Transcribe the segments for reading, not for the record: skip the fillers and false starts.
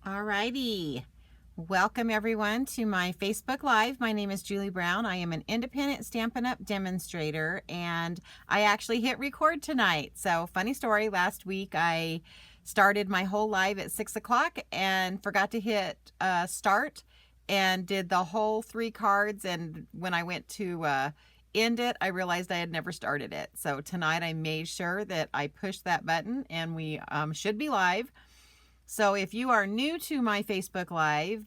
Alrighty. Welcome everyone to my Facebook Live. My name is Julie Brown. I am an independent Stampin' Up! Demonstrator, and I actually hit record tonight. So funny story, last week I started my whole live at 6 o'clock and forgot to hit start and did the whole 3 cards, and when I went to end it, I realized I had never started it. So tonight I made sure that I pushed that button and we should be live. So if you are new to my Facebook Live,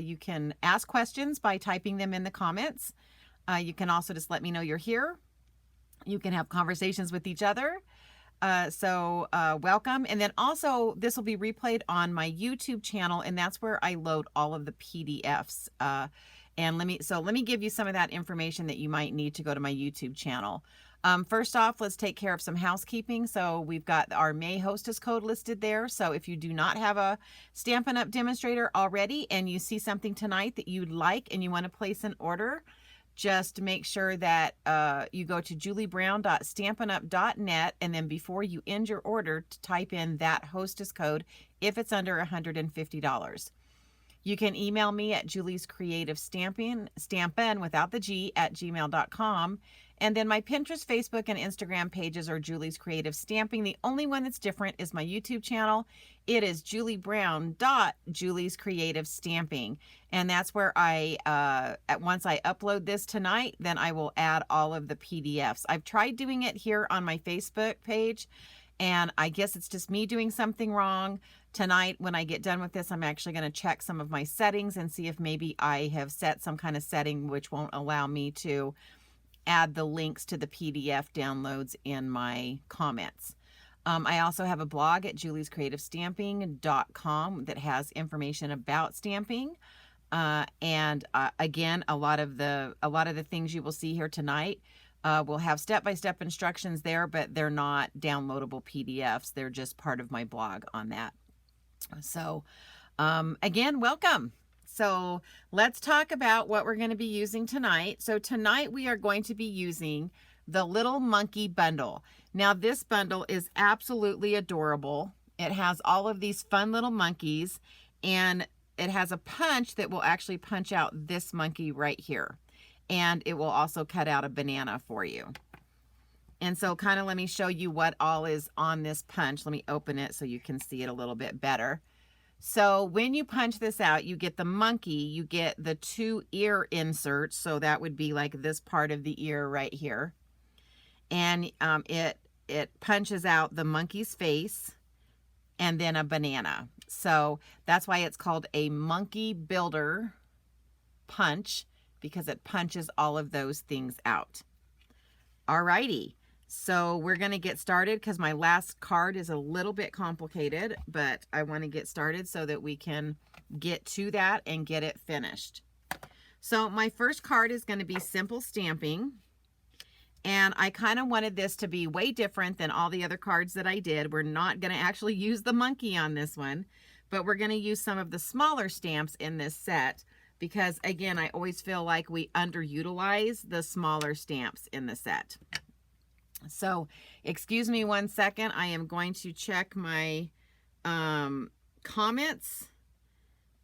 you can ask questions by typing them in the comments. You can also just let me know you're here. You can have conversations with each other. Welcome. And then also this will be replayed on my YouTube channel, and that's where I load all of the PDFs. And let me give you some of that information that you might need to go to my YouTube channel. First off, let's take care of some housekeeping. So we've got our May hostess code listed there. So if you do not have a Stampin' Up! Demonstrator already and you see something tonight that you'd like and you want to place an order, just make sure that you go to juliebrown.stampinup.net, and then before you end your order, to type in that hostess code if it's under $150. You can email me at juliescreativestampin without the G @gmail.com. And then my Pinterest, Facebook, and Instagram pages are Julie's Creative Stamping. The only one that's different is my YouTube channel. It is juliebrown.julie's Creative Stamping. And that's where once I upload this tonight, then I will add all of the PDFs. I've tried doing it here on my Facebook page, and I guess it's just me doing something wrong. Tonight, when I get done with this, I'm actually going to check some of my settings and see if maybe I have set some kind of setting which won't allow me to add the links to the PDF downloads in my comments. I also have a blog at juliescreativestamping.com that has information about stamping. Again, a lot of the things you will see here tonight will have step-by-step instructions there, but they're not downloadable PDFs. They're just part of my blog on that. So again, welcome. So let's talk about what we're going to be using tonight. So tonight we are going to be using the Little Monkey Bundle. Now this bundle is absolutely adorable. It has all of these fun little monkeys, and it has a punch that will actually punch out this monkey right here. And it will also cut out a banana for you. And so kind of let me show you what all is on this punch. Let me open it so you can see it a little bit better. So when you punch this out, you get the monkey, you get the 2 ear inserts. So that would be like this part of the ear right here. And it punches out the monkey's face and then a banana. So that's why it's called a monkey builder punch, because it punches all of those things out. Alrighty. So we're going to get started because my last card is a little bit complicated, but I want to get started so that we can get to that and get it finished. So my first card is going to be Simple Stamping. And I kind of wanted this to be way different than all the other cards that I did. We're not going to actually use the monkey on this one, but we're going to use some of the smaller stamps in this set because, again, I always feel like we underutilize the smaller stamps in the set. So excuse me one second. I am going to check my comments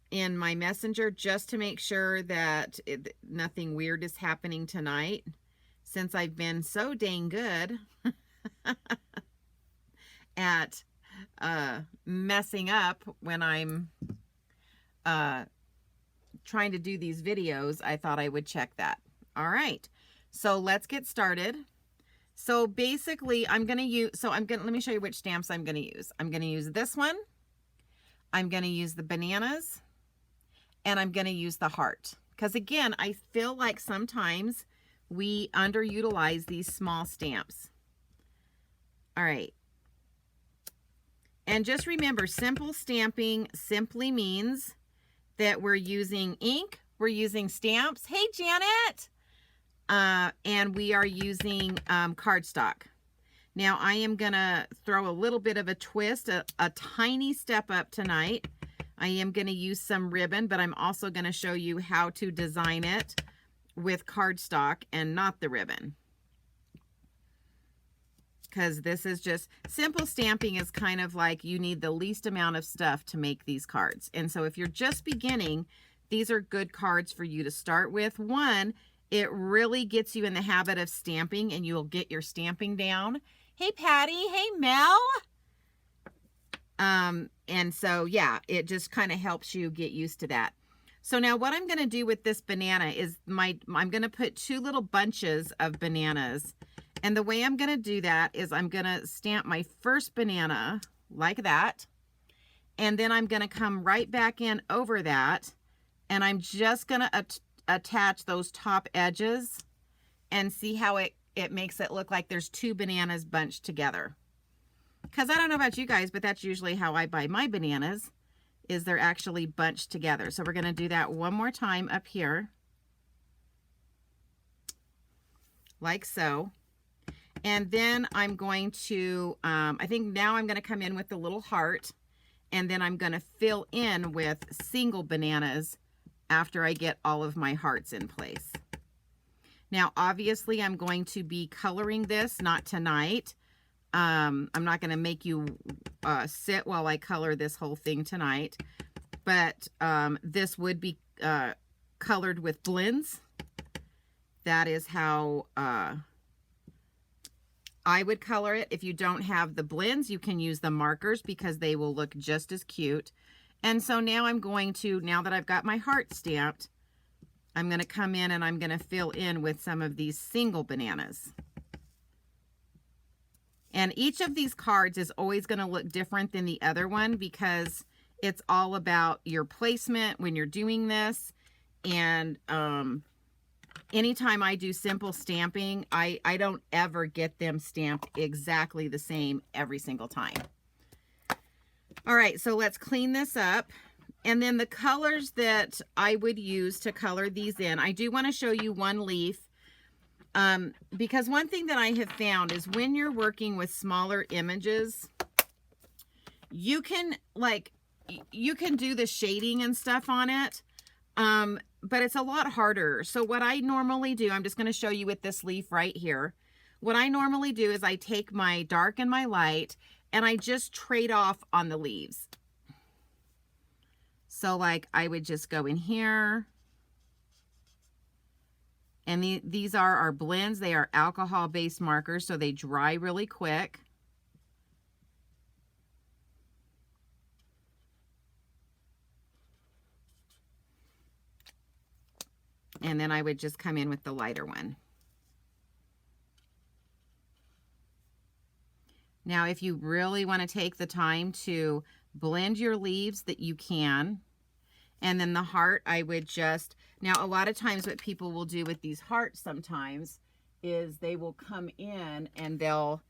in my messenger just to make sure that nothing weird is happening tonight, since I've been so dang good at messing up when I'm trying to do these videos. I thought I would check that. All right, so let's get started. So basically let me show you which stamps I'm going to use. I'm going to use this one. I'm going to use the bananas, and I'm going to use the heart. Because again, I feel like sometimes we underutilize these small stamps. All right. And just remember, simple stamping simply means that we're using ink, we're using stamps. Hey, Janet! And we are using cardstock. Now I am gonna throw a little bit of a twist, a tiny step up tonight. I am gonna use some ribbon, but I'm also gonna show you how to design it with cardstock and not the ribbon. because this is just simple stamping is kind of like you need the least amount of stuff to make these cards. And so if you're just beginning, these are good cards for you to start with. One, it really gets you in the habit of stamping and you'll get your stamping down. Hey, Patty. Hey, Mel. And so, yeah, it just kind of helps you get used to that. So now what I'm going to do with this banana is I'm going to put 2 little bunches of bananas. And the way I'm going to do that is I'm going to stamp my first banana like that. And then I'm going to come right back in over that. And I'm just going to attach those top edges and see how it makes it look like there's 2 bananas bunched together. Because I don't know about you guys, but that's usually how I buy my bananas, is they're actually bunched together. So we're going to do that one more time up here, like so. And then I'm going to, I think now I'm going to come in with the little heart, and then I'm going to fill in with single bananas after I get all of my hearts in place. Now, obviously, I'm going to be coloring this, not tonight. I'm not going to make you sit while I color this whole thing tonight, but this would be colored with blends. That is how I would color it. If you don't have the blends, you can use the markers because they will look just as cute. And so now I'm going to, now that I've got my heart stamped, I'm going to come in and I'm going to fill in with some of these single bananas. And each of these cards is always going to look different than the other one because it's all about your placement when you're doing this. And anytime I do simple stamping, I don't ever get them stamped exactly the same every single time. All right, so let's clean this up. And then the colors that I would use to color these in, I do want to show you one leaf. Because one thing that I have found is when you're working with smaller images, you can do the shading and stuff on it, but it's a lot harder. So what I normally do, I'm just going to show you with this leaf right here. What I normally do is I take my dark and my light and I just trade off on the leaves. So like I would just go in here. And these are our blends. They are alcohol-based markers, so they dry really quick. And then I would just come in with the lighter one. Now, if you really want to take the time to blend your leaves, that you can. And then the heart, I would just, now a lot of times what people will do with these hearts sometimes is they will come in and they'll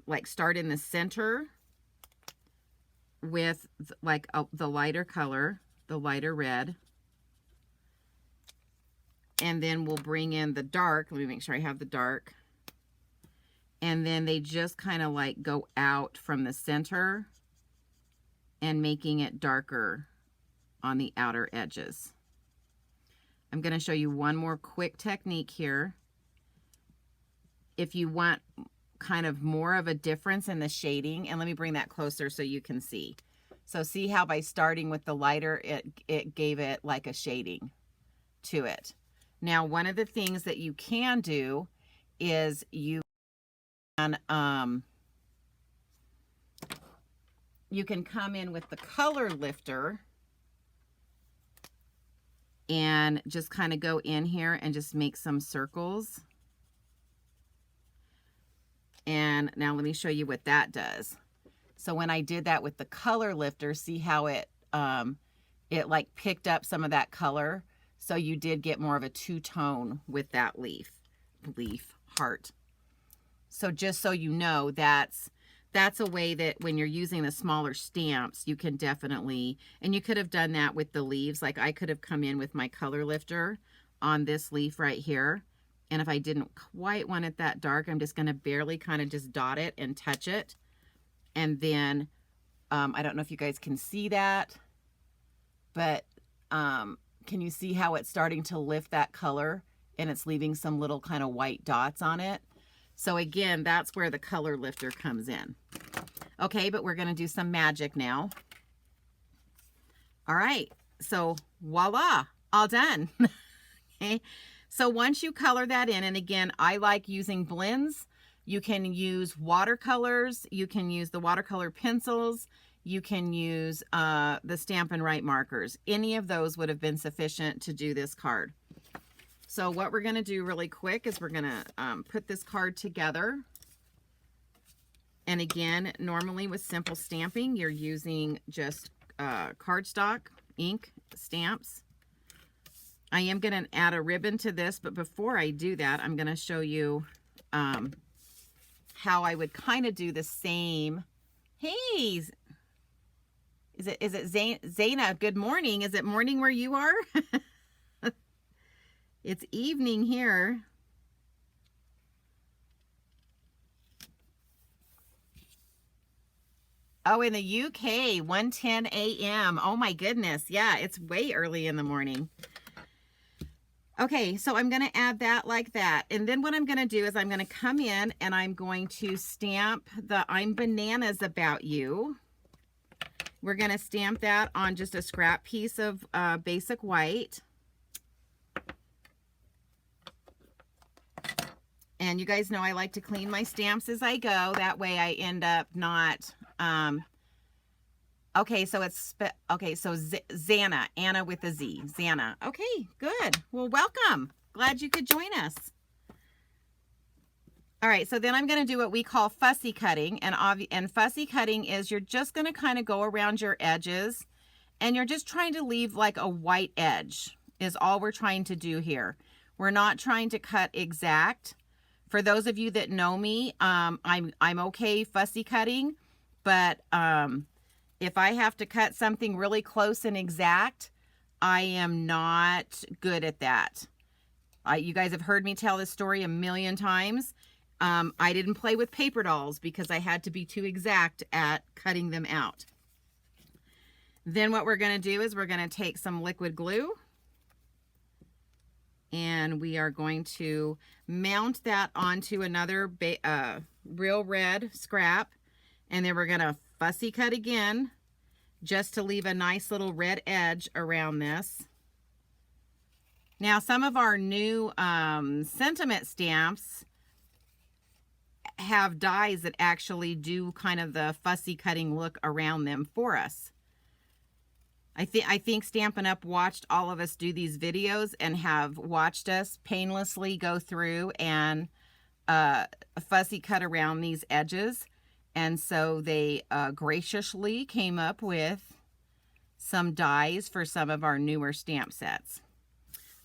like start in the center with like the lighter color, the lighter red. And then we'll bring in the dark. Let me make sure I have the dark. And then they just kind of like go out from the center and making it darker on the outer edges. I'm going to show you one more quick technique here. If you want kind of more of a difference in the shading, and let me bring that closer so you can see. So see how by starting with the lighter, it gave it like a shading to it. Now, one of the things that you can do is you can come in with the color lifter and just kind of go in here and just make some circles. And now let me show you what that does. So when I did that with the color lifter, see how it like picked up some of that color. So you did get more of a two-tone with that leaf heart. So just so you know, that's a way that when you're using the smaller stamps, you can definitely, and you could have done that with the leaves. Like I could have come in with my color lifter on this leaf right here. And if I didn't quite want it that dark, I'm just going to barely kind of just dot it and touch it. And then, I don't know if you guys can see that, but can you see how it's starting to lift that color and it's leaving some little kind of white dots on it? So again, that's where the color lifter comes in. Okay, but we're going to do some magic now. All right, so voila, all done. Okay, so once you color that in, and again, I like using blends. You can use watercolors, you can use the watercolor pencils, you can use the Stampin' Write markers. Any of those would have been sufficient to do this card. So what we're going to do really quick is we're going to put this card together. And again, normally with simple stamping, you're using just cardstock, ink, stamps. I am going to add a ribbon to this, but before I do that, I'm going to show you how I would kind of do the same. Hey, is it Zaina? Good morning. Is it morning where you are? It's evening here. Oh, in the UK, 1:10 a.m. Oh my goodness. Yeah, it's way early in the morning. Okay, so I'm going to add that like that. And then what I'm going to do is I'm going to come in and I'm going to stamp the I'm Bananas About You. We're going to stamp that on just a scrap piece of basic white. And you guys know I like to clean my stamps as I go. That way I end up not... okay, so it's... Okay, so Zana. Anna with a Z. Zana. Okay, good. Well, welcome. Glad you could join us. All right, so then I'm going to do what we call fussy cutting. And fussy cutting is you're just going to kind of go around your edges. And you're just trying to leave like a white edge is all we're trying to do here. We're not trying to cut exact. For those of you that know me, I'm okay fussy cutting, but if I have to cut something really close and exact, I am not good at that. You guys have heard me tell this story a million times. I didn't play with paper dolls because I had to be too exact at cutting them out. Then what we're going to do is we're going to take some liquid glue. And we are going to mount that onto another real red scrap. And then we're going to fussy cut again, just to leave a nice little red edge around this. Now, some of our new sentiment stamps have dies that actually do kind of the fussy cutting look around them for us. I think Stampin' Up! Watched all of us do these videos and have watched us painlessly go through and fussy cut around these edges. And so they graciously came up with some dies for some of our newer stamp sets.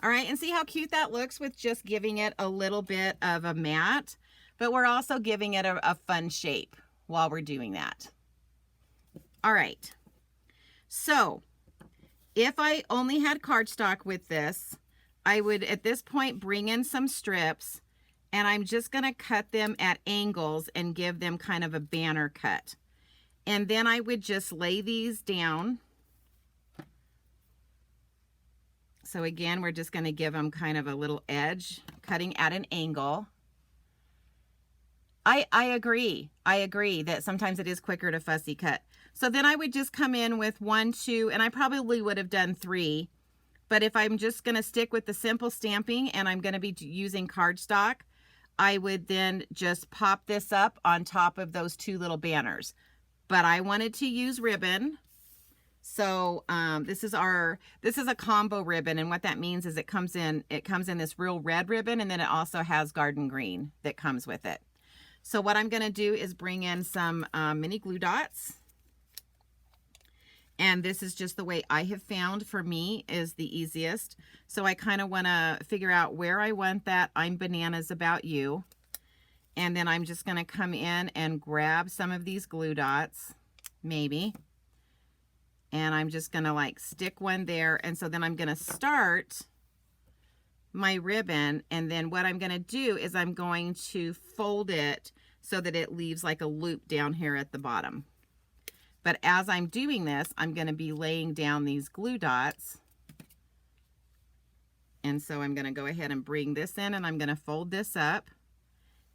All right, and see how cute that looks with just giving it a little bit of a matte, but we're also giving it a fun shape while we're doing that. All right, so if I only had cardstock with this, I would at this point bring in some strips, and I'm just going to cut them at angles and give them kind of a banner cut. And then I would just lay these down. So again, we're just going to give them kind of a little edge, cutting at an angle. I agree. I agree that sometimes it is quicker to fussy cut. So then I would just come in with 1, 2, and I probably would have done 3. But if I'm just going to stick with the simple stamping and I'm going to be using cardstock, I would then just pop this up on top of those 2 little banners. But I wanted to use ribbon. So this is a combo ribbon, and what that means is it comes in this real red ribbon, and then it also has garden green that comes with it. So what I'm going to do is bring in some mini glue dots. And this is just the way I have found for me is the easiest. So I kind of want to figure out where I want that I'm Bananas About You. And then I'm just going to come in and grab some of these glue dots, maybe. And I'm just going to like stick one there. And so then I'm going to start my ribbon. And then what I'm going to do is I'm going to fold it so that it leaves like a loop down here at the bottom. But as I'm doing this, I'm going to be laying down these glue dots. And so I'm going to go ahead and bring this in, and I'm going to fold this up.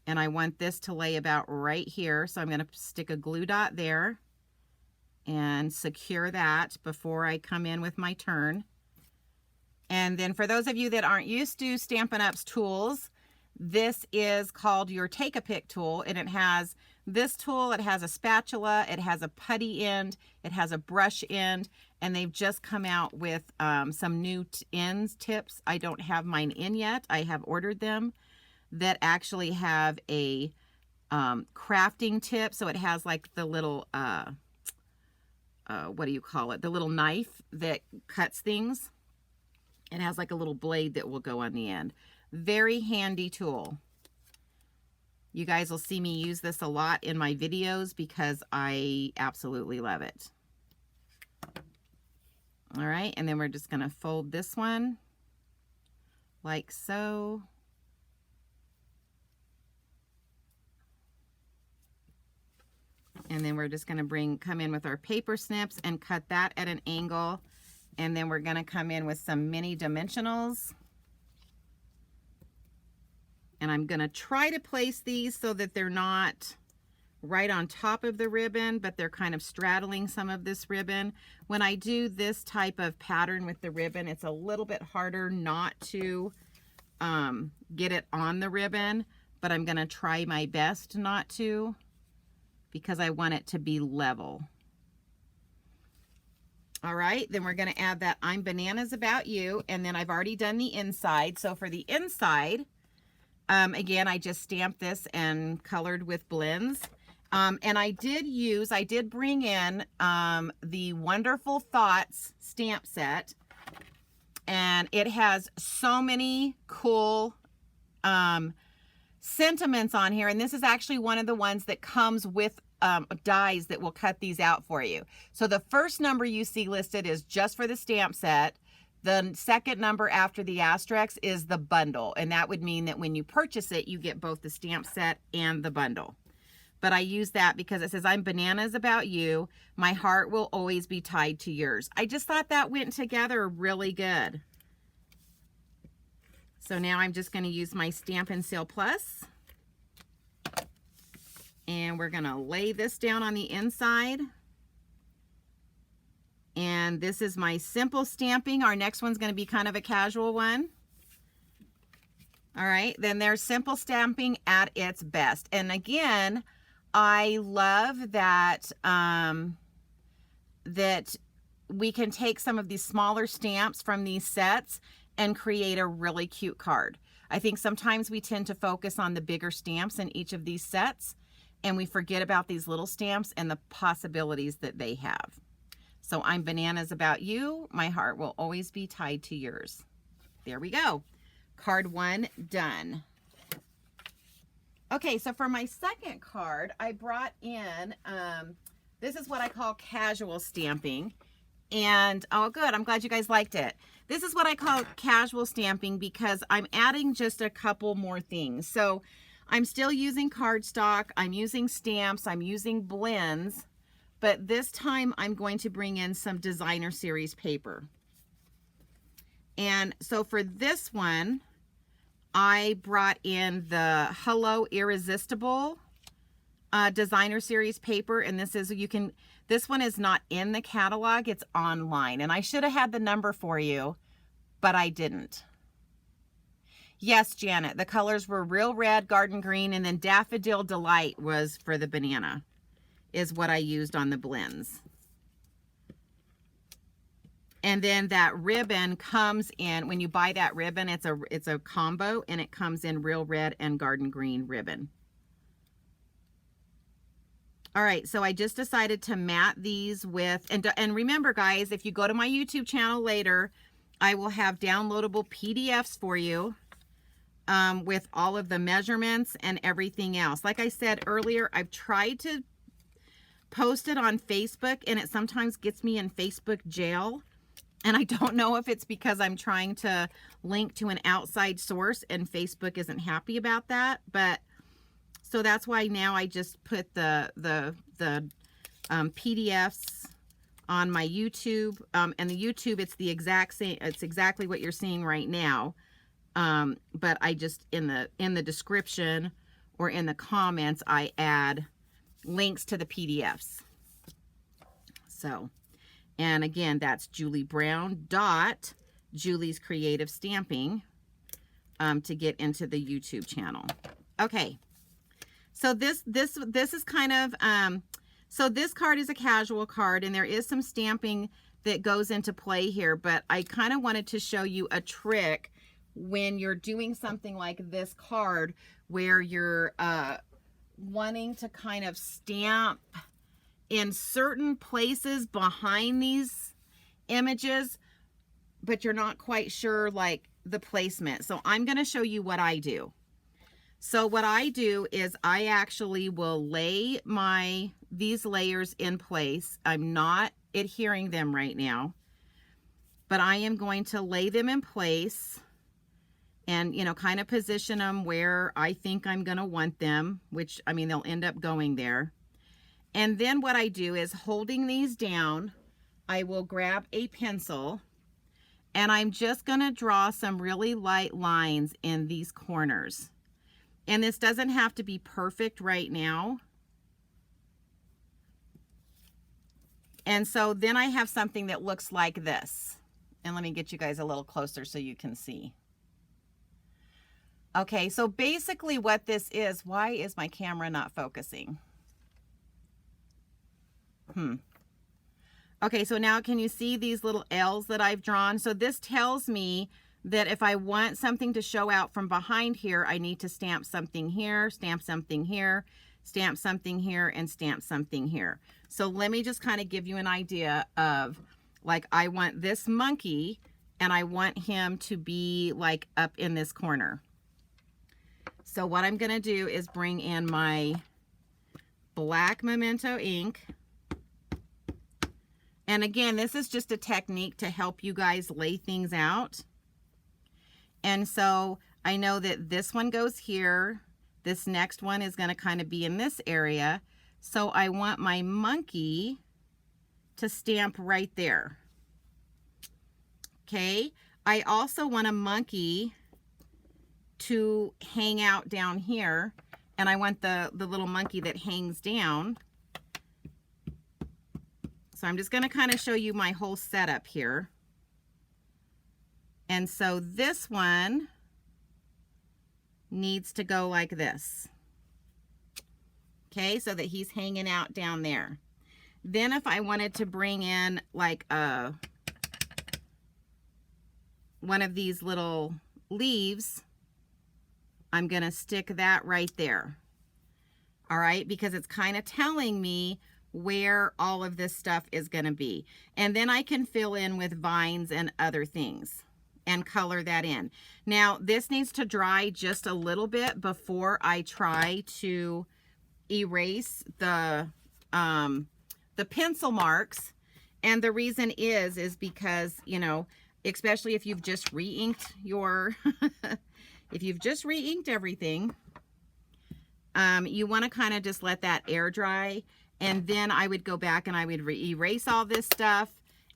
And I want this to lay about right here. So I'm going to stick a glue dot there and secure that before I come in with my turn. And then for those of you that aren't used to Stampin' Up's tools, this is called your Take-A-Pick tool, and it has this tool, it has a spatula, it has a putty end, it has a brush end, and they've just come out with some new tips. I don't have mine in yet. I have ordered them that actually have a crafting tip. So it has like the little, what do you call it? The little knife that cuts things. It has like a little blade that will go on the end. Very handy tool. You guys will see me use this a lot in my videos because I absolutely love it. All right, and then we're just going to fold this one like so. And then we're just going to come in with our paper snips and cut that at an angle. And then we're going to come in with some mini dimensionals. And I'm going to try to place these so that they're not right on top of the ribbon, but they're kind of straddling some of this ribbon. When I do this type of pattern with the ribbon, it's a little bit harder not to get it on the ribbon, but I'm going to try my best not to because I want it to be level. All right, then we're going to add that I'm Bananas About You, and then I've already done the inside. So for the inside, again, I just stamped this and colored with blends. And I did bring in the Wonderful Thoughts stamp set, and it has so many cool sentiments on here. And this is actually one of the ones that comes with dies that will cut these out for you. So the first number you see listed is just for the stamp set. The second number after the asterisk is the bundle, and that would mean that when you purchase it, you get both the stamp set and the bundle. But I use that because it says, I'm Bananas About You. My heart will always be tied to yours. I just thought that went together really good. So now I'm just going to use my Stampin' Sale Plus. And we're going to lay this down on the inside. And this is my simple stamping. Our next one's going to be kind of a casual one. All right, then there's simple stamping at its best. And again, I love that that we can take some of these smaller stamps from these sets and create a really cute card. I think sometimes we tend to focus on the bigger stamps in each of these sets, and we forget about these little stamps and the possibilities that they have. So I'm Bananas About You. My heart will always be tied to yours. There we go. Card 1 done. Okay, so for my second card, I brought in, this is what I call casual stamping. And, oh good, I'm glad you guys liked it. This is what I call casual stamping because I'm adding just a couple more things. So I'm still using cardstock, I'm using stamps, I'm using blends, but this time I'm going to bring in some designer series paper. And so for this one, I brought in the Hello Irresistible designer series paper, and this one is not in the catalog, it's online. And I should have had the number for you, but I didn't. Yes, Janet, the colors were Real Red, Garden Green, and then Daffodil Delight was for the banana, is what I used on the blends. And then that ribbon comes in, when you buy that ribbon, it's a combo, and it comes in Real Red and Garden Green ribbon. All right, so I just decided to mat these with, and remember guys, if you go to my YouTube channel later, I will have downloadable PDFs for you with all of the measurements and everything else. Like I said earlier, I've tried to post it on Facebook, and it sometimes gets me in Facebook jail. And I don't know if it's because I'm trying to link to an outside source and Facebook isn't happy about that. But so that's why now I just put the PDFs on my YouTube. And the YouTube, it's the exact same. It's exactly what you're seeing right now. But I just in the description or in the comments, I add links to the PDFs. So, and again, that's Julie Brown dot Julie's Creative Stamping to get into the YouTube channel. Okay, so this is kind of so this card is a casual card, and there is some stamping that goes into play here, but I kind of wanted to show you a trick when you're doing something like this card where you're wanting to kind of stamp in certain places behind these images, but you're not quite sure like the placement. So I'm going to show you what I do. So what I do is I actually will lay these layers in place. I'm not adhering them right now, but I am going to lay them in place and, you know, kind of position them where I think I'm going to want them, which, I mean, they'll end up going there. And then what I do is, holding these down, I will grab a pencil and I'm just going to draw some really light lines in these corners. And this doesn't have to be perfect right now. And so then I have something that looks like this. And let me get you guys a little closer so you can see. Okay, so basically what this is, why is my camera not focusing? Okay, so now can you see these little L's that I've drawn? So this tells me that if I want something to show out from behind here, I need to stamp something here, stamp something here, stamp something here, and stamp something here. So let me just kind of give you an idea of, like, I want this monkey and I want him to be like up in this corner. So what I'm going to do is bring in my black Memento ink. And again, this is just a technique to help you guys lay things out. And so I know that this one goes here. This next one is going to kind of be in this area. So I want my monkey to stamp right there. Okay. I also want a monkey to hang out down here. And I want the little monkey that hangs down. So I'm just going to kind of show you my whole setup here. And so this one needs to go like this. Okay, so that he's hanging out down there. Then if I wanted to bring in like one of these little leaves, I'm going to stick that right there. All right, because it's kind of telling me where all of this stuff is going to be. And then I can fill in with vines and other things and color that in. Now, this needs to dry just a little bit before I try to erase the pencil marks. And the reason is because, you know, especially if you've just re-inked your, if you've just re-inked everything, you want to kind of just let that air dry. And then I would go back and I would erase all this stuff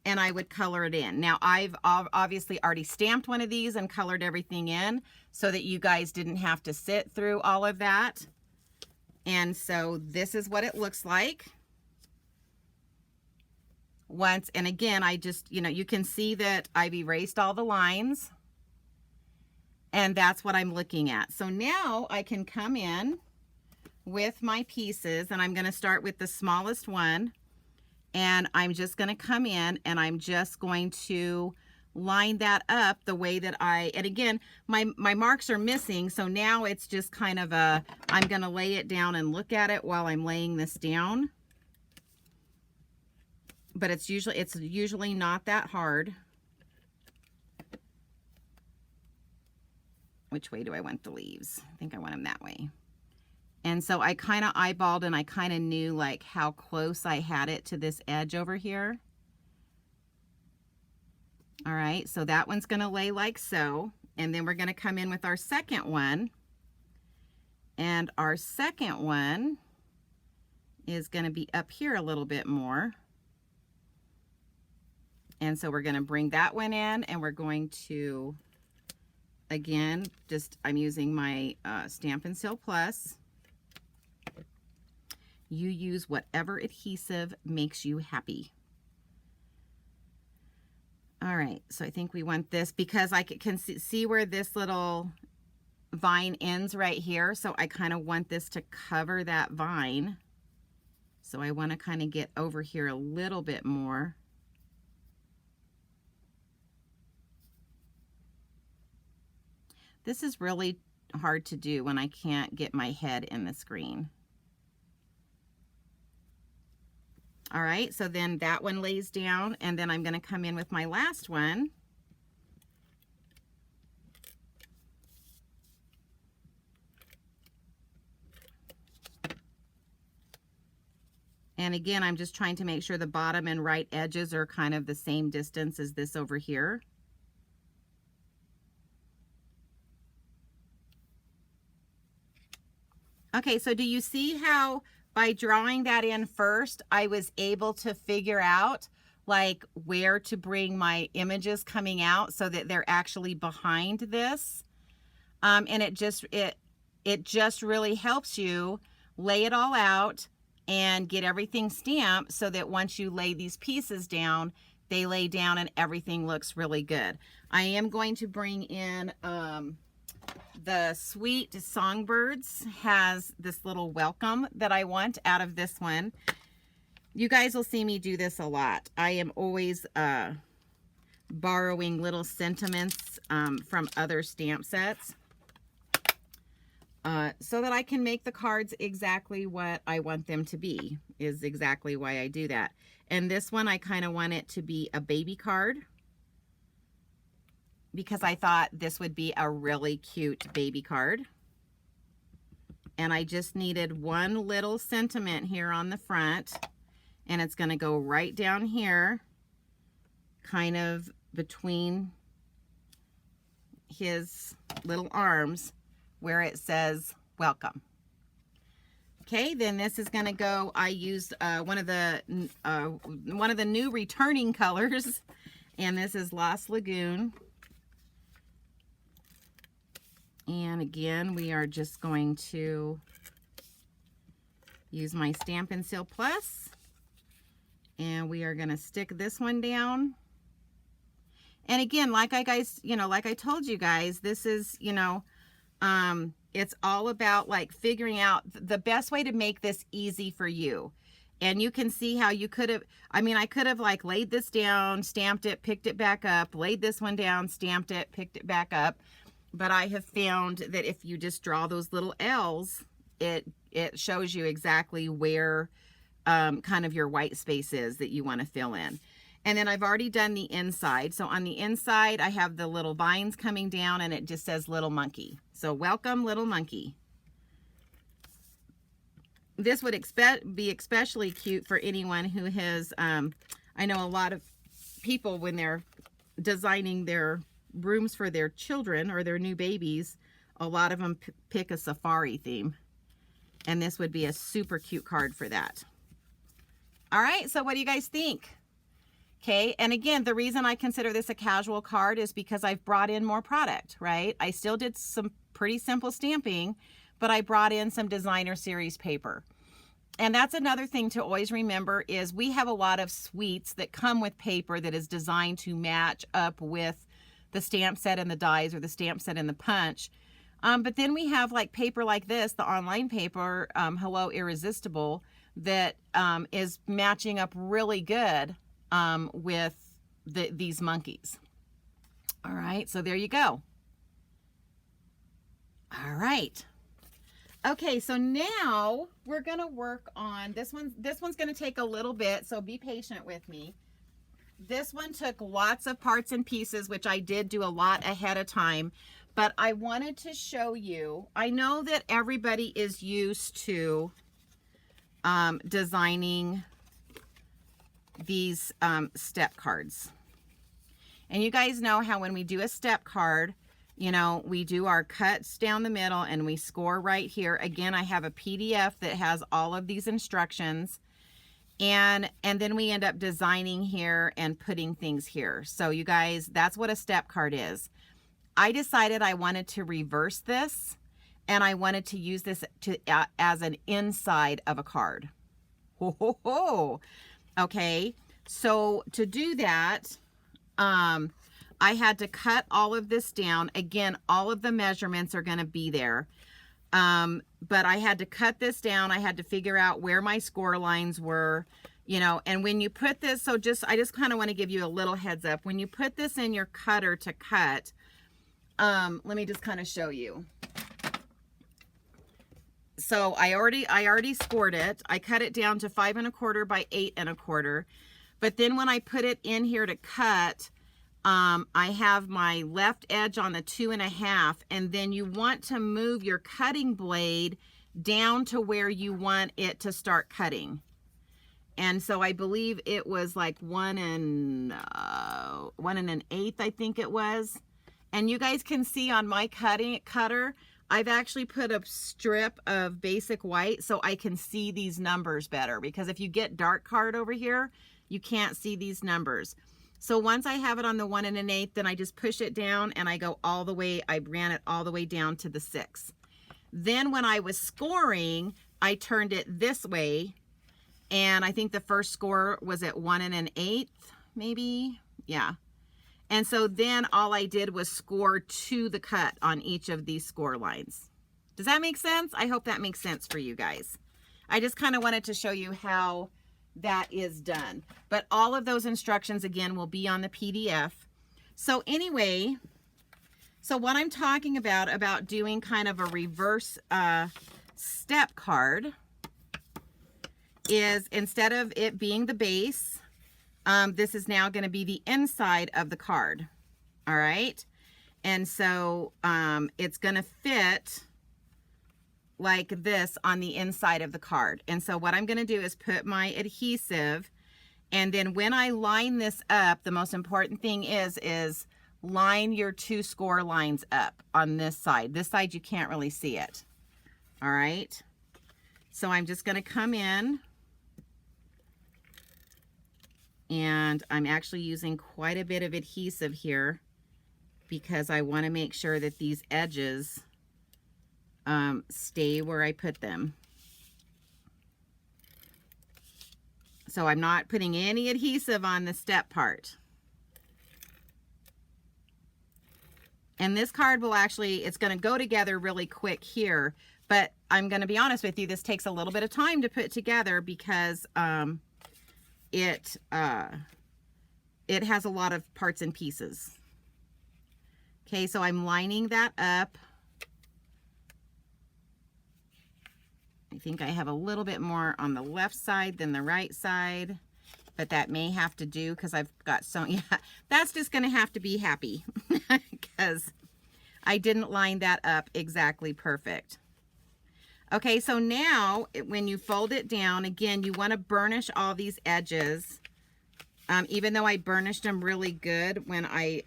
and I would color it in. Now, I've obviously already stamped one of these and colored everything in so that you guys didn't have to sit through all of that. And so this is what it looks like. Once, and again, I just, you know, you can see that I've erased all the lines. And that's what I'm looking at. So now I can come in with my pieces, and I'm going to start with the smallest one, and I'm just going to come in and I'm just going to line that up the way that and again, my marks are missing, so now it's just kind of I'm going to lay it down and look at it while I'm laying this down. But it's usually not that hard. Which way do I want the leaves? I think I want them that way. And so I kind of eyeballed and I kind of knew like how close I had it to this edge over here. All right, so that one's going to lay like so. And then we're going to come in with our second one. And our second one is going to be up here a little bit more. And so we're going to bring that one in, and we're going to, again, I'm using my Stampin' Seal Plus. You use whatever adhesive makes you happy. All right, so I think we want this because I can see where this little vine ends right here. So I kind of want this to cover that vine. So I want to kind of get over here a little bit more. This is really hard to do when I can't get my head in the screen. All right, so then that one lays down, and then I'm going to come in with my last one. And again, I'm just trying to make sure the bottom and right edges are kind of the same distance as this over here. Okay, so do you see how by drawing that in first, I was able to figure out like where to bring my images coming out so that they're actually behind this? And it just really helps you lay it all out and get everything stamped so that once you lay these pieces down, they lay down and everything looks really good. I am going to bring in the Sweet Songbirds has this little welcome that I want out of this one. You guys will see me do this a lot. I am always borrowing little sentiments from other stamp sets so that I can make the cards exactly what I want them to be, is exactly why I do that. And this one, I kind of want it to be a baby card, because I thought this would be a really cute baby card. And I just needed one little sentiment here on the front, and it's going to go right down here, kind of between his little arms where it says welcome. Okay, then this is going to go, I used one of the new returning colors, and this is Lost Lagoon. And again, we are just going to use my Stampin' Seal Plus, and we are going to stick this one down. And again, like I told you guys, this is, it's all about like figuring out the best way to make this easy for you. And you can see how you could have, I could have like laid this down, stamped it, picked it back up, laid this one down, stamped it, picked it back up. But I have found that if you just draw those little L's, it shows you exactly where kind of your white space is that you want to fill in. And then I've already done the inside. So on the inside, I have the little vines coming down, and it just says Little Monkey. So welcome, Little Monkey. This would be especially cute for anyone who has, I know a lot of people when they're designing their rooms for their children or their new babies, a lot of them pick a safari theme, and this would be a super cute card for that. All right, so what do you guys think? Okay, and again, the reason I consider this a casual card is because I've brought in more product, right? I still did some pretty simple stamping, but I brought in some designer series paper. And that's another thing to always remember is we have a lot of suites that come with paper that is designed to match up with the stamp set and the dies, or the stamp set and the punch. But then we have like paper like this, the online paper, Hello Irresistible, that is matching up really good with these monkeys. All right, so there you go. All right. Okay, so now we're gonna work on this one. This one's gonna take a little bit, so be patient with me. This one took lots of parts and pieces, which I did do a lot ahead of time, but I wanted to show you. I know that everybody is used to designing these step cards. And you guys know how when we do a step card, we do our cuts down the middle and we score right here. Again, I have a PDF that has all of these instructions. And then we end up designing here and putting things here. So you guys, that's what a step card is. I decided I wanted to reverse this and I wanted to use this to as an inside of a card. Ho, ho, ho. Okay, so to do that, I had to cut all of this down. Again, all of the measurements are going to be there. But I had to cut this down. I had to figure out where my score lines were, you know, and when you put this, so I just kind of want to give you a little heads up. When you put this in your cutter to cut, let me just kind of show you. So I already scored it. I cut it down to 5 1/4 by 8 1/4. But then when I put it in here to cut, I have my left edge on the 2 1/2, and then you want to move your cutting blade down to where you want it to start cutting. And so I believe it was like 1 1/8, I think it was. And you guys can see on my cutter, I've actually put a strip of basic white so I can see these numbers better, because if you get dark card over here, you can't see these numbers. So once I have it on the 1 1/8, then I just push it down and I go all the way, I ran it all the way down to the 6. Then when I was scoring, I turned it this way, and I think the first score was at 1 1/8, maybe, yeah. And so then all I did was score to the cut on each of these score lines. Does that make sense? I hope that makes sense for you guys. I just kind of wanted to show you how that is done. But all of those instructions, again, will be on the PDF. So anyway, so what I'm talking about doing kind of a reverse step card is, instead of it being the base, this is now going to be the inside of the card. All right. And so it's going to fit like this on the inside of the card. And so what I'm going to do is put my adhesive, and then when I line this up, the most important thing is line your 2 score lines up on this side. This side, you can't really see it. All right. So I'm just going to come in, and I'm actually using quite a bit of adhesive here because I want to make sure that these edges stay where I put them. So I'm not putting any adhesive on the step part. And this card will actually, it's going to go together really quick here, but I'm going to be honest with you, this takes a little bit of time to put together because it has a lot of parts and pieces. Okay, so I'm lining that up. I think I have a little bit more on the left side than the right side, but that may have to do because I've got so, yeah, that's just going to have to be happy because I didn't line that up exactly perfect. Okay, so now when you fold it down, again, you want to burnish all these edges. Even though I burnished them really good when I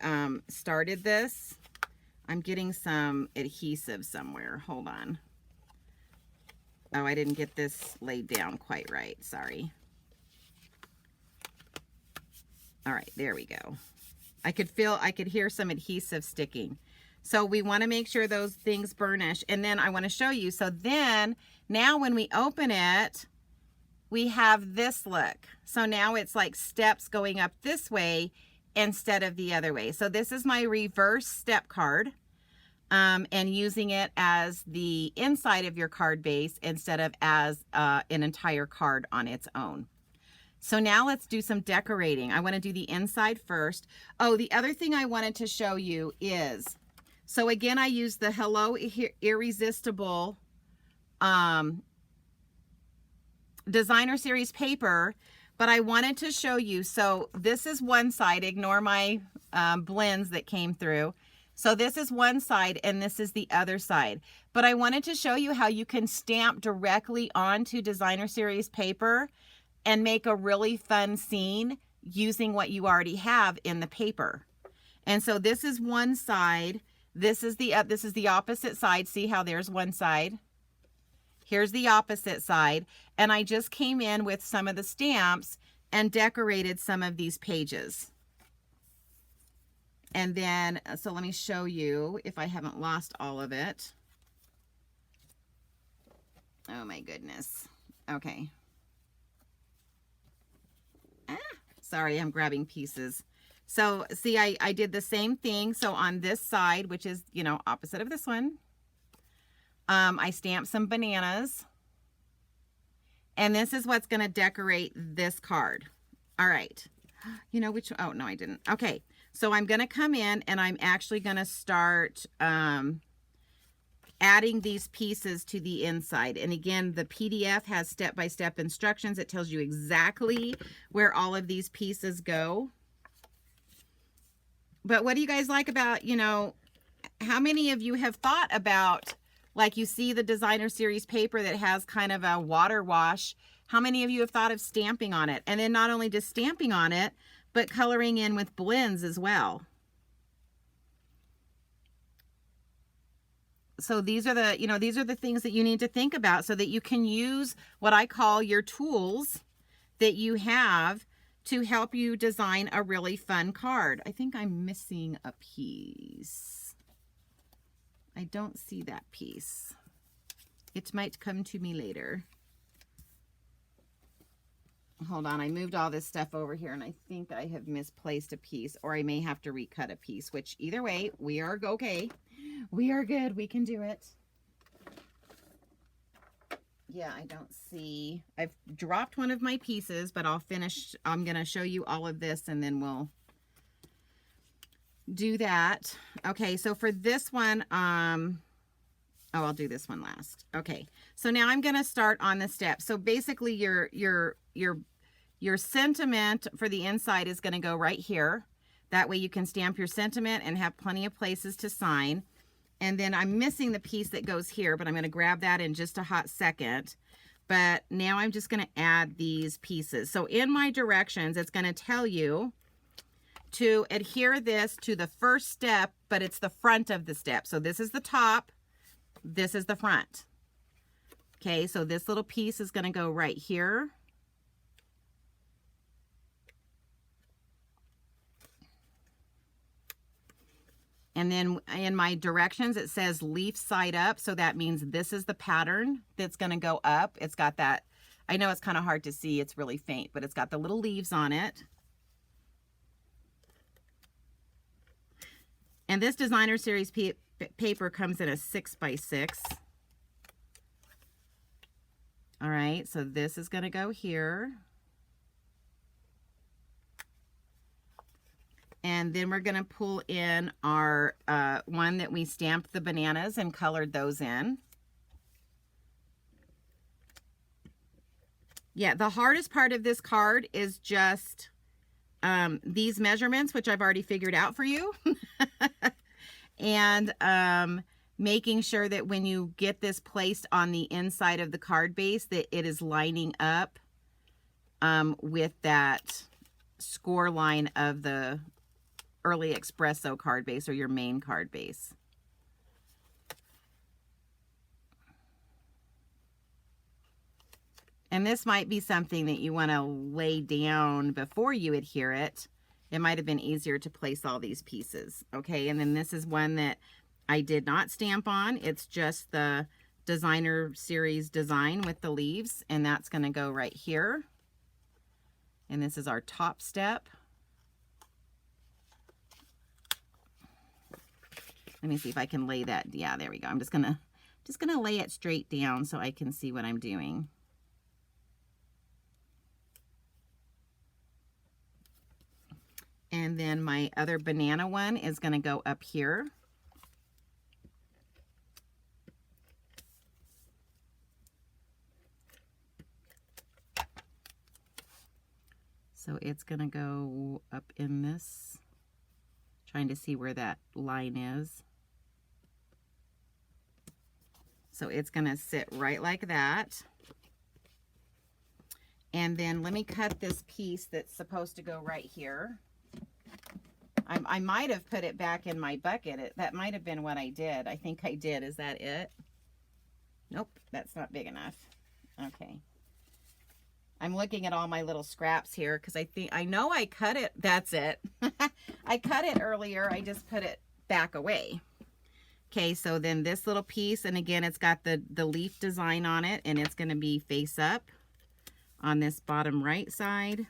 started this, I'm getting some adhesive somewhere. Hold on. Oh, I didn't get this laid down quite right. Sorry. All right, there we go. I could hear some adhesive sticking. So we want to make sure those things burnish. And then I want to show you. So then now when we open it, we have this look. So now it's like steps going up this way instead of the other way. So this is my reverse step card, and using it as the inside of your card base instead of as an entire card on its own. So now let's do some decorating. I want to do the inside first. Oh, the other thing I wanted to show you is, so again, I used the Hello Irresistible designer series paper, but I wanted to show you. So this is one side. Ignore my blends that came through. So this is one side and this is the other side. But I wanted to show you how you can stamp directly onto designer series paper and make a really fun scene using what you already have in the paper. And so this is one side. This is the opposite side. See how there's one side. Here's the opposite side. And I just came in with some of the stamps and decorated some of these pages. And then, so let me show you if I haven't lost all of it. Oh my goodness. Okay. Sorry, I'm grabbing pieces. So see, I did the same thing. So on this side, which is, you know, opposite of this one, I stamped some bananas. And this is what's going to decorate this card. All right. You know which, oh no, I didn't. Okay. So I'm going to come in and I'm actually going to start adding these pieces to the inside. And again, the PDF has step-by-step instructions. It tells you exactly where all of these pieces go. But what do you guys like about, you know, how many of you have thought about, like you see the designer series paper that has kind of a water wash, how many of you have thought of stamping on it? And then not only just stamping on it, but coloring in with blends as well. So these are the, you know, these are the things that you need to think about so that you can use what I call your tools that you have to help you design a really fun card. I think I'm missing a piece. I don't see that piece. It might come to me later. Hold on, I moved all this stuff over here and I think I have misplaced a piece, or I may have to recut a piece, which either way, we are okay. We are good, we can do it. Yeah, I don't see, I've dropped one of my pieces, but I'll finish, I'm gonna show you all of this and then we'll do that. Okay, so for this one, oh, I'll do this one last. Okay, so now I'm gonna start on the step. So basically your sentiment for the inside is gonna go right here. That way you can stamp your sentiment and have plenty of places to sign. And then I'm missing the piece that goes here, but I'm gonna grab that in just a hot second. But now I'm just gonna add these pieces. So in my directions, it's gonna tell you to adhere this to the first step, but it's the front of the step. So this is the top, this is the front. Okay, so this little piece is gonna go right here. And then in my directions, it says leaf side up. So that means this is the pattern that's going to go up. It's got that, I know it's kind of hard to see. It's really faint, but it's got the little leaves on it. And this designer series paper comes in a 6x6. All right, so this is going to go here. And then we're going to pull in our one that we stamped the bananas and colored those in. Yeah, the hardest part of this card is just these measurements, which I've already figured out for you. And making sure that when you get this placed on the inside of the card base, that it is lining up with that score line of the early espresso card base or your main card base. And this might be something that you want to lay down before you adhere it. It might have been easier to place all these pieces. Okay, and then this is one that I did not stamp on. It's just the designer series design with the leaves, and that's going to go right here. And this is our top step. Let me see if I can lay that. Yeah, there we go. I'm just gonna lay it straight down so I can see what I'm doing. And then my other banana one is gonna go up here. So it's gonna go up in this, trying to see where that line is. So it's gonna sit right like that. And then let me cut this piece that's supposed to go right here. I might have put it back in my bucket. That might have been what I did. I think I did. Is that it? Nope, that's not big enough. Okay. I'm looking at all my little scraps here because I know I cut it. That's it. I cut it earlier. I just put it back away. Okay, so then this little piece, and again, it's got the leaf design on it, and it's going to be face up on this bottom right side.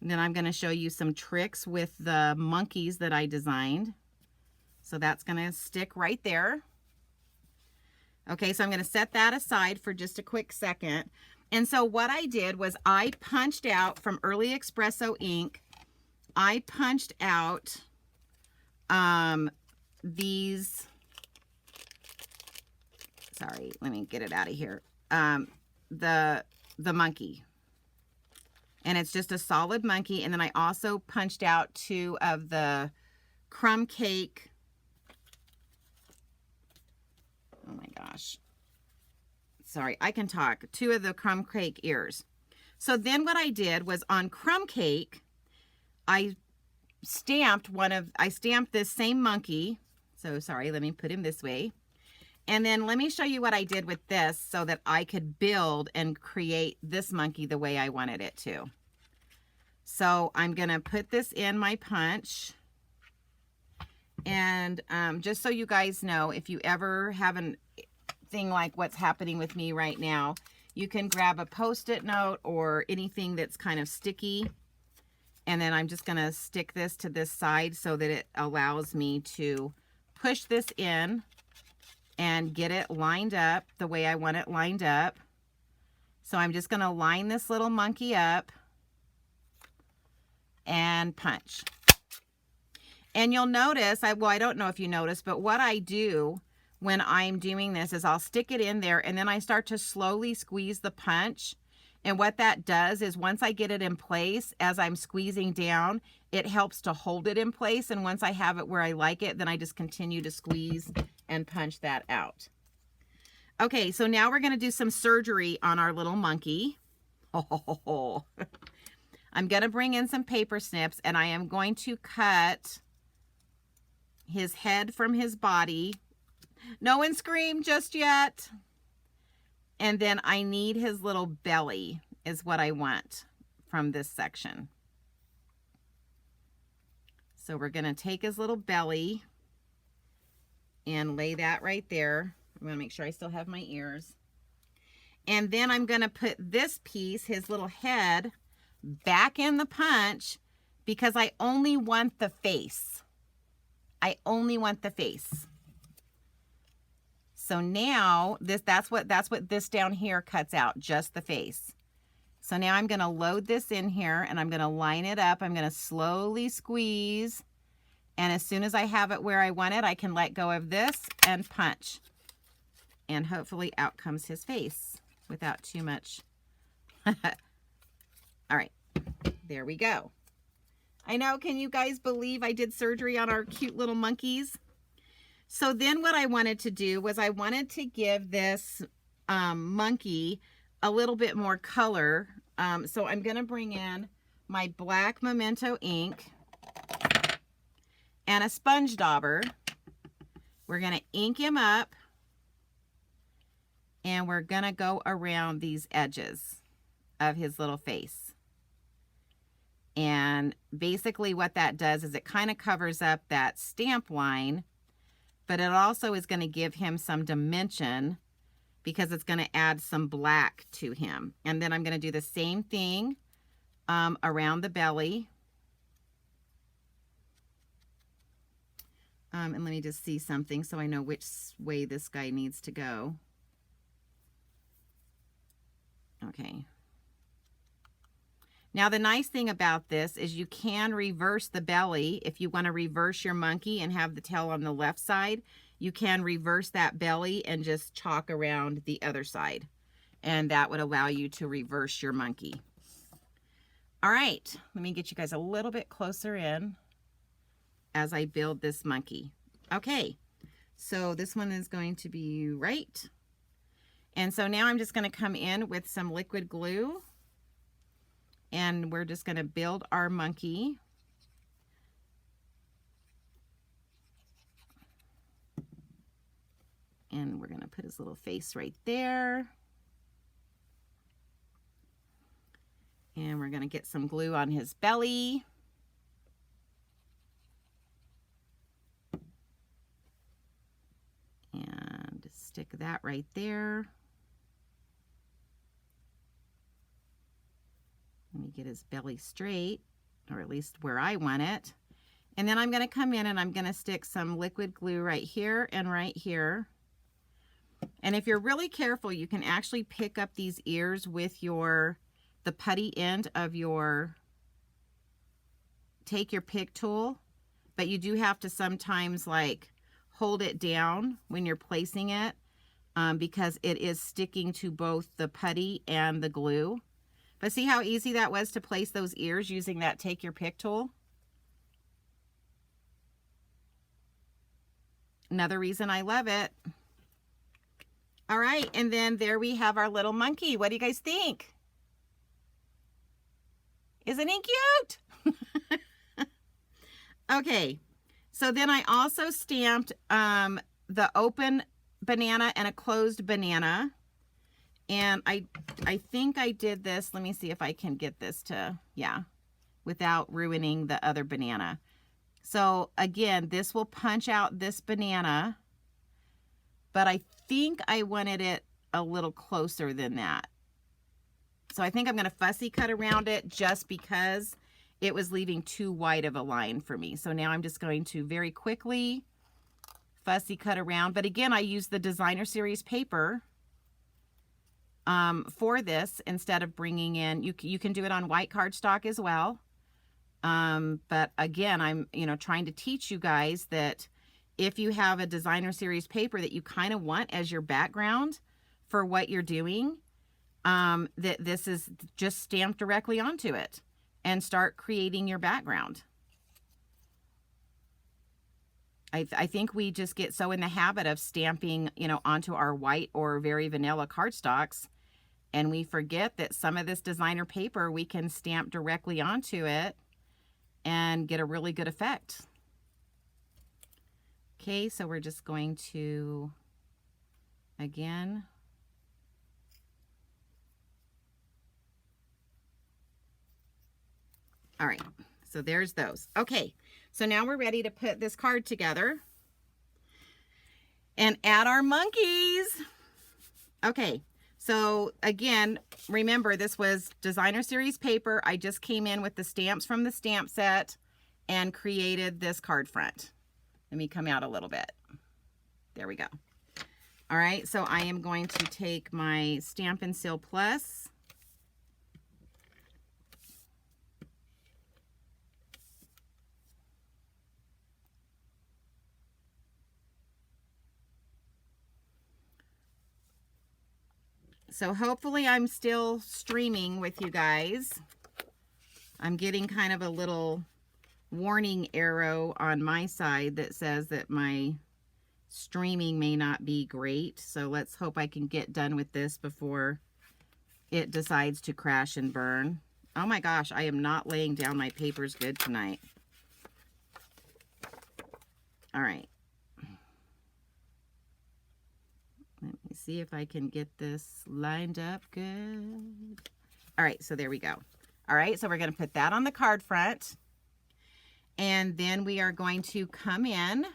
And then I'm going to show you some tricks with the monkeys that I designed. So that's going to stick right there. Okay, so I'm going to set that aside for just a quick second. And so what I did was I punched out from Early Espresso ink, I punched out these, sorry, let me get it out of here, the monkey. And it's just a solid monkey. And then I also punched out 2 of the crumb cake. Oh my gosh. Sorry, I can talk. 2 of the crumb cake ears. So then what I did was on crumb cake, I stamped this same monkey. So sorry, let me put him this way. And then let me show you what I did with this so that I could build and create this monkey the way I wanted it to. So I'm going to put this in my punch. And just so you guys know, if you ever have a thing like what's happening with me right now, you can grab a Post-it note or anything that's kind of sticky. And then I'm just going to stick this to this side so that it allows me to push this in and get it lined up the way I want it lined up. So I'm just going to line this little monkey up and punch. And you'll notice, I don't know if you notice, but what I do when I'm doing this is I'll stick it in there and then I start to slowly squeeze the punch. And what that does is once I get it in place, as I'm squeezing down, it helps to hold it in place. And once I have it where I like it, then I just continue to squeeze and punch that out. Okay, so now we're going to do some surgery on our little monkey. Oh, I'm going to bring in some paper snips and I am going to cut his head from his body. No one scream just yet. And then I need his little belly is what I want from this section. So we're going to take his little belly and lay that right there. I'm going to make sure I still have my ears. And then I'm going to put this piece, his little head, back in the punch because I only want the face. I only want the face. So now that's what this down here cuts out, just the face. So now I'm going to load this in here and I'm going to line it up. I'm going to slowly squeeze. And as soon as I have it where I want it, I can let go of this and punch. And hopefully out comes his face without too much. All right, there we go. I know, can you guys believe I did surgery on our cute little monkeys? So then what I wanted to do was I wanted to give this monkey a little bit more color. So I'm going to bring in my black Memento ink and a sponge dauber. We're going to ink him up and we're going to go around these edges of his little face. And basically what that does is it kind of covers up that stamp line, but it also is going to give him some dimension because it's going to add some black to him. And then I'm going to do the same thing around the belly. And let me just see something so I know which way this guy needs to go. Okay. Now the nice thing about this is you can reverse the belly. If you want to reverse your monkey and have the tail on the left side, you can reverse that belly and just chalk around the other side. And that would allow you to reverse your monkey. All right, let me get you guys a little bit closer in as I build this monkey. Okay, so this one is going to be right. And so now I'm just going to come in with some liquid glue. And we're just going to build our monkey. And we're going to put his little face right there. And we're going to get some glue on his belly. stick that right there. Let me get his belly straight, or at least where I want it. And then I'm going to come in and I'm going to stick some liquid glue right here and right here. And if you're really careful, you can actually pick up these ears with the putty end of your, take your pick tool, but you do have to sometimes like hold it down when you're placing it because it is sticking to both the putty and the glue. But see how easy that was to place those ears using that take your pick tool? Another reason I love it. All right, and then there we have our little monkey. What do you guys think? Isn't he cute? Okay, so then I also stamped the open banana and a closed banana. And I think I did this. Let me see if I can get this to, yeah, without ruining the other banana. So again, this will punch out this banana, but I think I wanted it a little closer than that. So I think I'm going to fussy cut around it just because it was leaving too wide of a line for me. So now I'm just going to very quickly fussy cut around. But again, I used the designer series paper for this instead of bringing in, you can do it on white cardstock as well. But again, I'm, trying to teach you guys that if you have a designer series paper that you kind of want as your background for what you're doing, that this is just stamped directly onto it and start creating your background. I think we just get so in the habit of stamping, onto our white or very vanilla cardstocks, and we forget that some of this designer paper we can stamp directly onto it and get a really good effect. Okay, so we're just going to, again, all right, so there's those. Okay, so now we're ready to put this card together and add our monkeys. Okay, so again, remember this was designer series paper. I just came in with the stamps from the stamp set and created this card front. Let me come out a little bit. There we go. All right, so I am going to take my Stampin' Seal Plus. So hopefully I'm still streaming with you guys. I'm getting kind of a little warning arrow on my side that says that my streaming may not be great. So let's hope I can get done with this before it decides to crash and burn. Oh my gosh, I am not laying down my papers good tonight. All right. Let me see if I can get this lined up good. All right, so there we go. All right, so we're going to put that on the card front. And then we are going to come in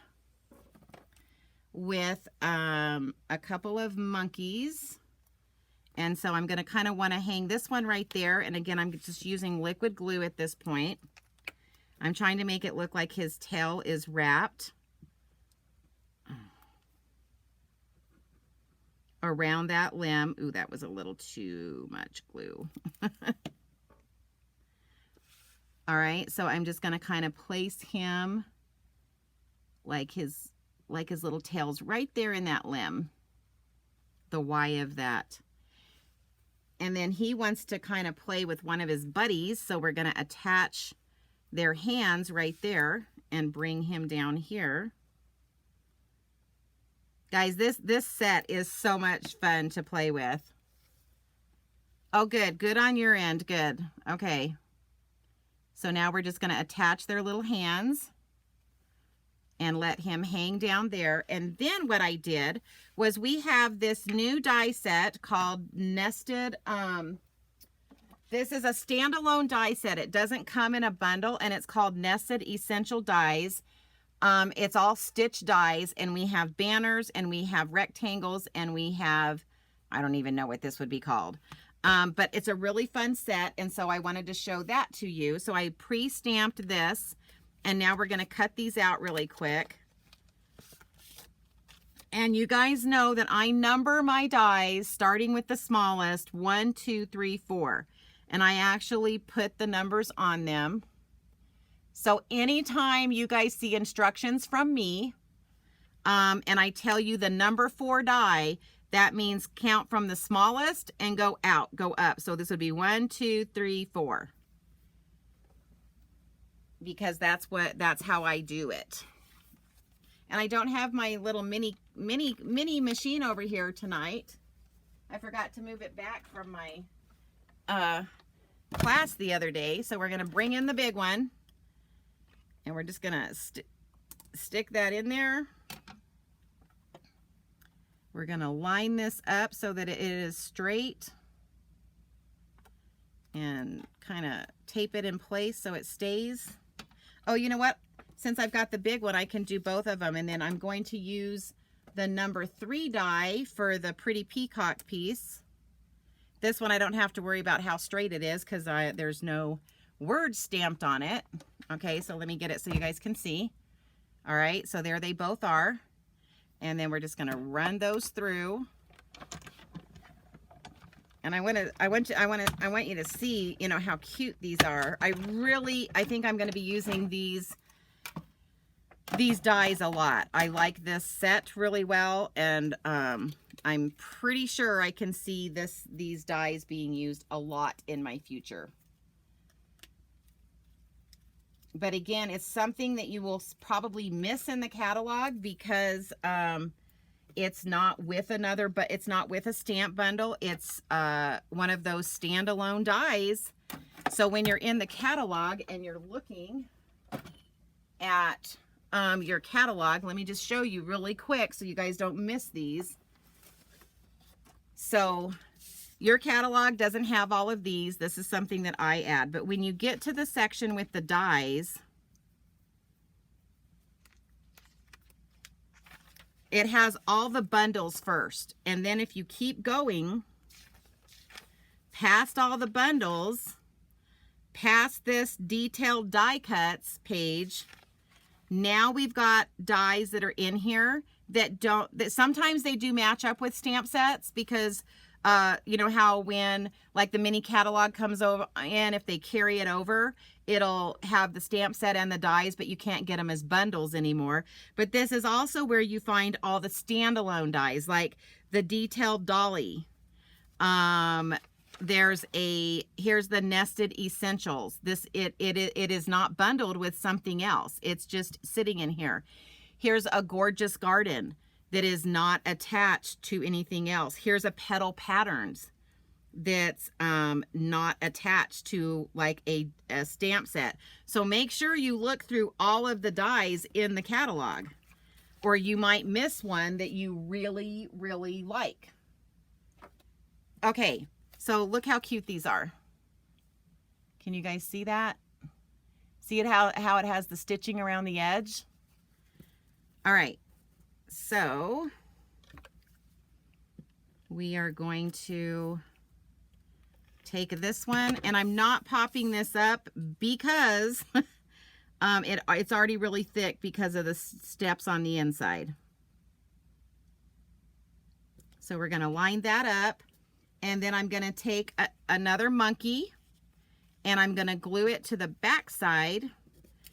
with a couple of monkeys. And so I'm going to kind of want to hang this one right there. And again, I'm just using liquid glue at this point. I'm trying to make it look like his tail is wrapped around that limb. Ooh, that was a little too much glue. All right, so I'm just going to kind of place him like his little tail's right there in that limb, the Y of that. And then he wants to kind of play with one of his buddies, so we're going to attach their hands right there and bring him down here. Guys, this set is so much fun to play with. Oh, good. Good on your end. Good. Okay. So now we're just going to attach their little hands and let him hang down there. And then what I did was we have this new die set called Nested. This is a standalone die set. It doesn't come in a bundle, and it's called Nested Essential Dies. It's all stitch dies, and we have banners, and we have rectangles, and we have, I don't even know what this would be called. But it's a really fun set, and so I wanted to show that to you. So I pre-stamped this, and now we're going to cut these out really quick. And you guys know that I number my dies starting with the smallest, 1, 2, 3, 4. And I actually put the numbers on them. So anytime you guys see instructions from me, and I tell you the number 4 die, that means count from the smallest and go out, go up. So this would be 1, 2, 3, 4. Because that's how I do it. And I don't have my little mini machine over here tonight. I forgot to move it back from my class the other day. So we're gonna bring in the big one. And we're just gonna stick that in there. We're gonna line this up so that it is straight. And kind of tape it in place so it stays. Oh, you know what? Since I've got the big one, I can do both of them. And then I'm going to use the number 3 die for the pretty peacock piece. This one I don't have to worry about how straight it is because there's no words stamped on it. Okay, so let me get it so you guys can see. All right, so there they both are. And then we're just gonna run those through. And I want you to see, you know, how cute these are. I think I'm gonna be using these dies a lot. I like this set really well, and I'm pretty sure I can see these dies being used a lot in my future. But again, it's something that you will probably miss in the catalog because it's not with it's not with a stamp bundle. It's one of those standalone dies. So when you're in the catalog and you're looking at your catalog, let me just show you really quick so you guys don't miss these. So your catalog doesn't have all of these. This is something that I add. But when you get to the section with the dies, it has all the bundles first. And then if you keep going past all the bundles, past this detailed die cuts page, now we've got dies that are in here that sometimes they do match up with stamp sets because you know how when like the mini catalog comes over in, if they carry it over, it'll have the stamp set and the dies, but you can't get them as bundles anymore. But this is also where you find all the standalone dies, like the detailed dolly. Here's the nested essentials. It is not bundled with something else. It's just sitting in here. Here's a gorgeous garden that is not attached to anything else. Here's a petal patterns that's not attached to like a stamp set. So make sure you look through all of the dies in the catalog, or you might miss one that you really, really like. Okay, so look how cute these are. Can you guys see that? See it how it has the stitching around the edge? All right. So we are going to take this one, and I'm not popping this up because it's already really thick because of the steps on the inside. So we're going to line that up, and then I'm going to take another monkey, and I'm going to glue it to the back side.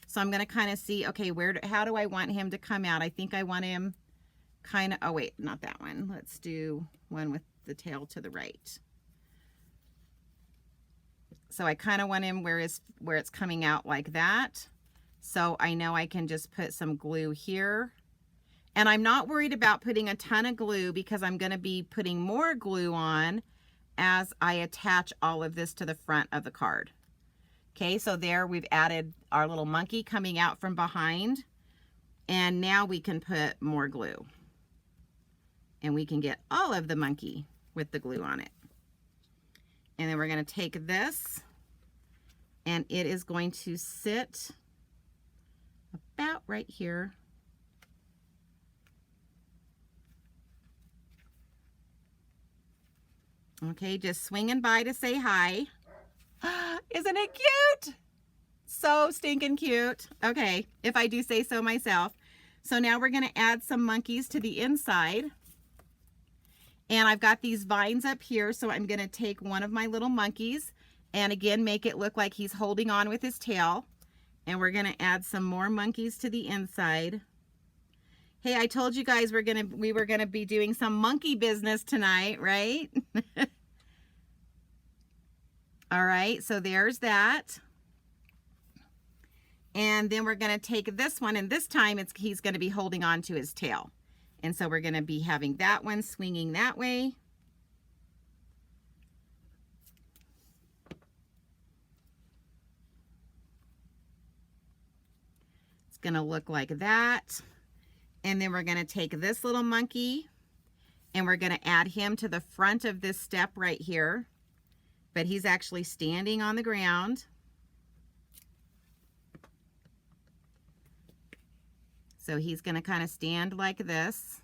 So I'm going to kind of see, okay, how do I want him to come out? I think I want him kind of, oh wait, not that one. Let's do one with the tail to the right. So I kind of want him where it's coming out like that. So I know I can just put some glue here. And I'm not worried about putting a ton of glue because I'm going to be putting more glue on as I attach all of this to the front of the card. Okay, so there we've added our little monkey coming out from behind. And now we can put more glue. And we can get all of the monkey with the glue on it. And then we're going to take this, and it is going to sit about right here. Okay, just swinging by to say hi. Isn't it cute? So stinking cute. Okay, if I do say so myself. So now we're going to add some monkeys to the inside. And I've got these vines up here, so I'm going to take one of my little monkeys and again make it look like he's holding on with his tail. And we're going to add some more monkeys to the inside. Hey, I told you guys we were gonna be doing some monkey business tonight, right? All right, so there's that. And then we're gonna take this one, and this time he's gonna be holding on to his tail. And so we're gonna be having that one swinging that way. It's gonna look like that. And then we're going to take this little monkey and we're going to add him to the front of this step right here. But he's actually standing on the ground. So he's going to kind of stand like this.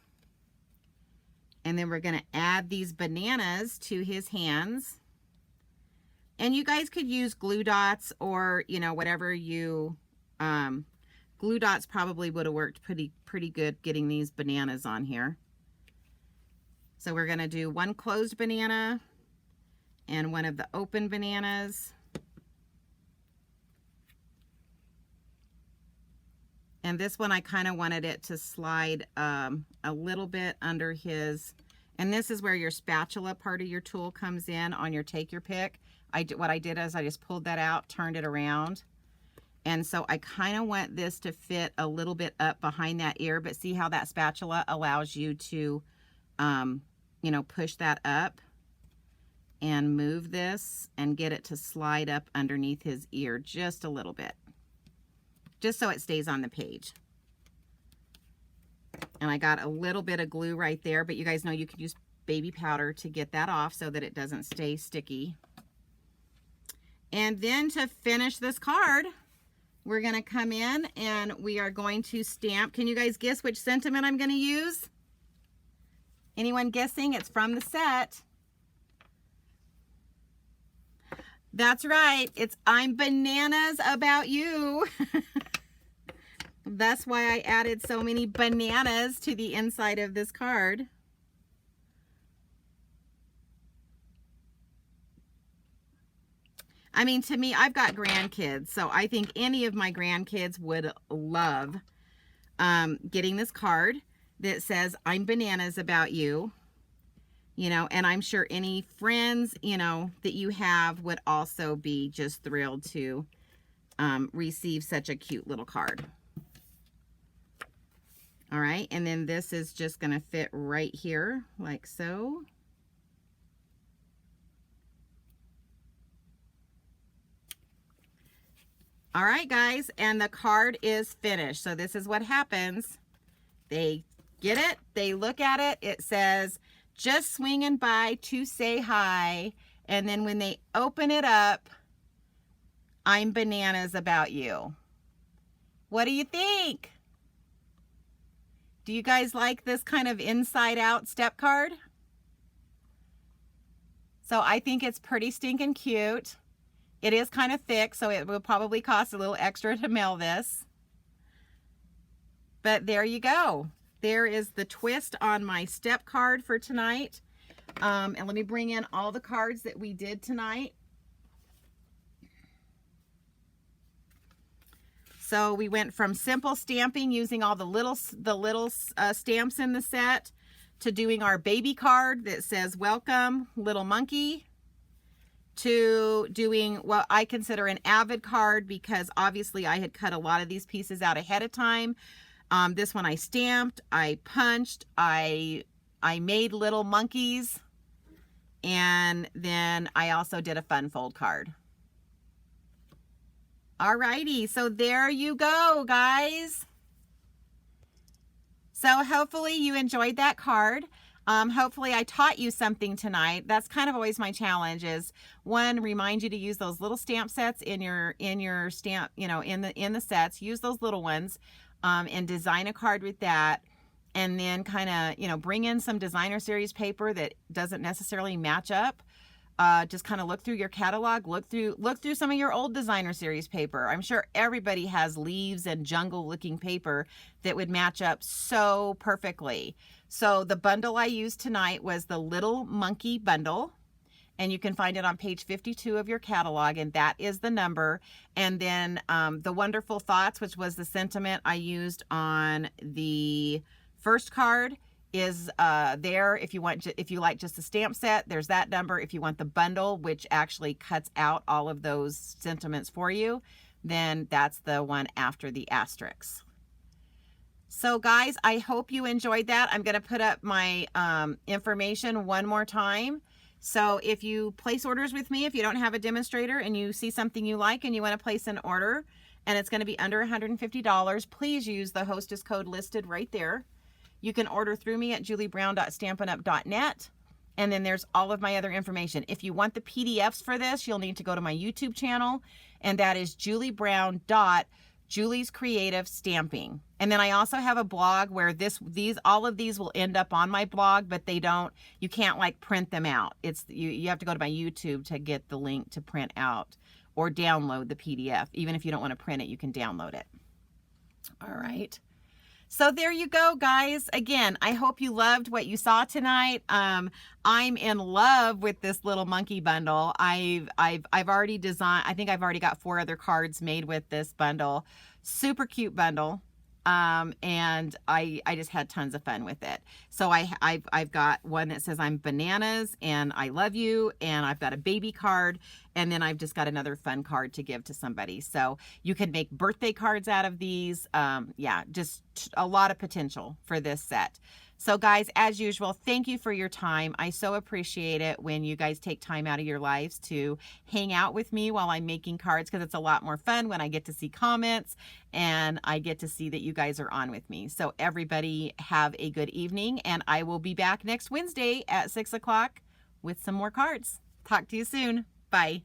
And then we're going to add these bananas to his hands. And you guys could use glue dots or, you know, whatever you... glue dots probably would have worked pretty good getting these bananas on here. So we're going to do one closed banana and one of the open bananas. And this one I kind of wanted it to slide a little bit under his, and this is where your spatula part of your tool comes in on your take your pick. What I did is I just pulled that out, turned it around. And so I kind of want this to fit a little bit up behind that ear, but see how that spatula allows you to, you know, push that up and move this and get it to slide up underneath his ear just a little bit, just so it stays on the page. And I got a little bit of glue right there, but you guys know you can use baby powder to get that off so that it doesn't stay sticky. And then to finish this card, we're going to come in and we are going to stamp. Can you guys guess which sentiment I'm going to use? Anyone guessing? It's from the set. That's right. It's I'm bananas about you. That's why I added so many bananas to the inside of this card. I mean, to me, I've got grandkids, so I think any of my grandkids would love getting this card that says, I'm bananas about you, you know, and I'm sure any friends, you know, that you have would also be just thrilled to receive such a cute little card. All right, and then this is just going to fit right here, like so. All right, guys, and the card is finished. So this is what happens. They get it, they look at it, it says, just swinging by to say hi. And then when they open it up, I'm bananas about you. What do you think? Do you guys like this kind of inside out step card? So I think it's pretty stinking cute. It is kind of thick, so it will probably cost a little extra to mail this. But there you go. There is the twist on my step card for tonight. And let me bring in all the cards that we did tonight. So we went from simple stamping using all the little stamps in the set to doing our baby card that says welcome little monkey, to doing what I consider an Avid card because obviously I had cut a lot of these pieces out ahead of time. This one I stamped, I punched, I made little monkeys, and then I also did a fun fold card. Alrighty, so there you go, guys. So hopefully you enjoyed that card. Hopefully I taught you something tonight. That's kind of always my challenge is one, remind you to use those little stamp sets in your stamp, you know, in the sets, use those little ones, and design a card with that. and then kind of, you know, bring in some designer series paper that doesn't necessarily match up. Just kind of look through your catalog, look through some of your old designer series paper. I'm sure everybody has leaves and jungle looking paper that would match up so perfectly. So the bundle I used tonight was the Little Monkey bundle, and you can find it on page 52 of your catalog, and that is the number. And then the Wonderful Thoughts, which was the sentiment I used on the first card, is there. If you like just the stamp set, there's that number. If you want the bundle, which actually cuts out all of those sentiments for you, then that's the one after the asterisks. So guys, I hope you enjoyed that. I'm going to put up my information one more time. So if you place orders with me, if you don't have a demonstrator and you see something you like and you want to place an order and it's going to be under $150, please use the hostess code listed right there. You can order through me at juliebrown.stampinup.net. And then there's all of my other information. If you want the PDFs for this, you'll need to go to my YouTube channel, and that is juliebrown.Julie's Creative Stamping. And then I also have a blog where all of these will end up on my blog, but you can't like print them out. You have to go to my YouTube to get the link to print out or download the PDF. Even if you don't want to print it, you can download it. All right. So there you go, guys. Again, I hope you loved what you saw tonight. I'm in love with this little monkey bundle. I've already designed, I think I've already got 4 other cards made with this bundle. Super cute bundle. And I just had tons of fun with it. So I've got one that says I'm bananas and I love you, and I've got a baby card, and then I've just got another fun card to give to somebody. So you can make birthday cards out of these. Yeah, just a lot of potential for this set. So guys, as usual, thank you for your time. I so appreciate it when you guys take time out of your lives to hang out with me while I'm making cards, because it's a lot more fun when I get to see comments and I get to see that you guys are on with me. So everybody have a good evening, and I will be back next Wednesday at 6 o'clock with some more cards. Talk to you soon. Bye.